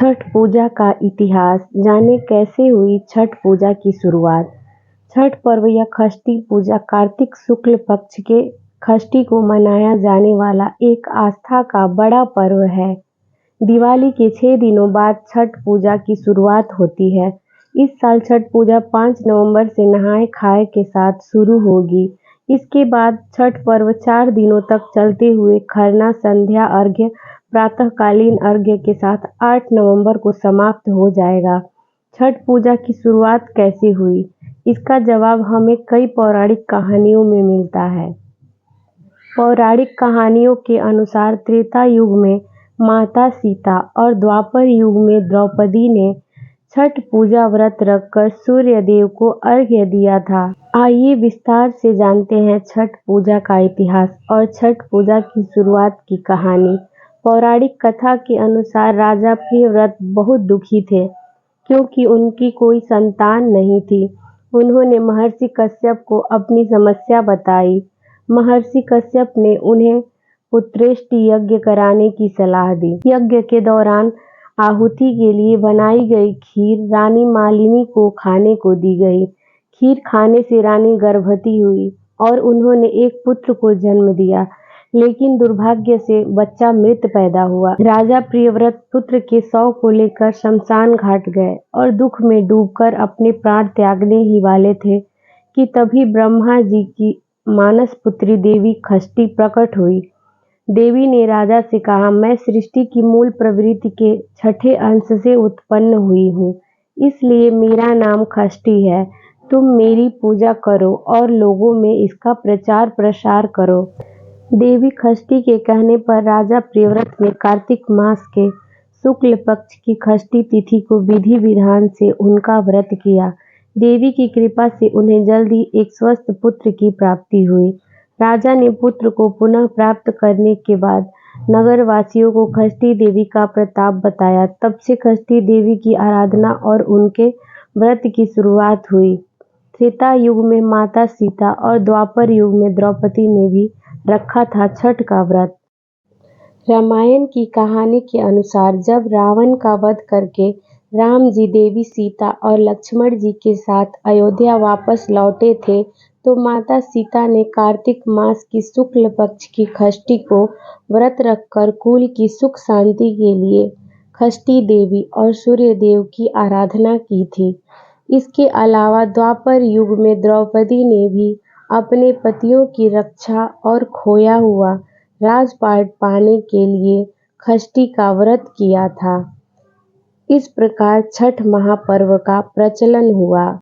छठ पूजा का इतिहास जाने कैसे हुई छठ पूजा की शुरुआत। छठ पर्व या षष्ठी पूजा कार्तिक शुक्ल पक्ष के षष्ठी को मनाया जाने वाला एक आस्था का बड़ा पर्व है। दिवाली के 6 दिनों बाद छठ पूजा की शुरुआत होती है। इस साल छठ पूजा 5 नवंबर से नहाय खाए के साथ शुरू होगी। इसके बाद छठ पर्व 4 दिनों तक चलते हुए खरना, संध्या अर्घ्य, प्रातःकालीन अर्घ्य के साथ 8 नवंबर को समाप्त हो जाएगा। छठ पूजा की शुरुआत कैसे हुई? इसका जवाब हमें कई पौराणिक कहानियों में मिलता है। पौराणिक कहानियों के अनुसार त्रेता युग में माता सीता और द्वापर युग में द्रौपदी ने छठ पूजा व्रत रखकर सूर्य देव को अर्घ्य दिया था। आइए विस्तार से जानते हैं छठ पूजा का इतिहास और छठ पूजा की शुरुआत की कहानी। पौराणिक कथा के अनुसार राजा प्रियव्रत बहुत दुखी थे क्योंकि उनकी कोई संतान नहीं थी। उन्होंने महर्षि कश्यप को अपनी समस्या बताई। महर्षि कश्यप ने उन्हें पुत्रेष्टि यज्ञ कराने की सलाह दी। यज्ञ के दौरान आहुति के लिए बनाई गई खीर रानी मालिनी को खाने को दी गई। खीर खाने से रानी गर्भवती हुई और उन्होंने एक पुत्र को जन्म दिया, लेकिन दुर्भाग्य से बच्चा मृत पैदा हुआ। राजा प्रियव्रत पुत्र के शव को लेकर शमशान घाट गए और दुख में डूबकर अपने प्राण त्यागने ही वाले थे कि तभी ब्रह्मा जी की मानस पुत्री देवी षष्ठी प्रकट हुई। देवी ने राजा से कहा, मैं सृष्टि की मूल प्रवृत्ति के छठे अंश से उत्पन्न हुई हूँ, इसलिए मेरा नाम षष्ठी है। तुम मेरी पूजा करो और लोगों में इसका प्रचार प्रसार करो। देवी षष्ठी के कहने पर राजा प्रियव्रत ने कार्तिक मास के शुक्ल पक्ष की षष्ठी तिथि को विधि विधान से उनका व्रत किया। देवी की कृपा से उन्हें जल्द ही एक स्वस्थ पुत्र की प्राप्ति हुई। राजा ने पुत्र को पुनः प्राप्त करने के बाद नगरवासियों को षष्ठी देवी का प्रताप बताया। तब से षष्ठी देवी की आराधना और उनके व्रत की शुरुआत हुई। त्रेता युग में माता सीता और द्वापर युग में द्रौपदी ने भी रखा था छठ का व्रत। रामायण की कहानी के अनुसार जब रावण का वध करके राम जी देवी सीता और लक्ष्मण जी के साथ अयोध्या वापस लौटे थे, तो माता सीता ने कार्तिक मास की शुक्ल पक्ष की षष्ठी को व्रत रखकर कुल की सुख शांति के लिए षष्ठी देवी और सूर्य देव की आराधना की थी। इसके अलावा द्वापर युग में द्रौपदी ने भी अपने पतियों की रक्षा और खोया हुआ राजपाट पाने के लिए षष्ठी का व्रत किया था। इस प्रकार छठ महापर्व का प्रचलन हुआ।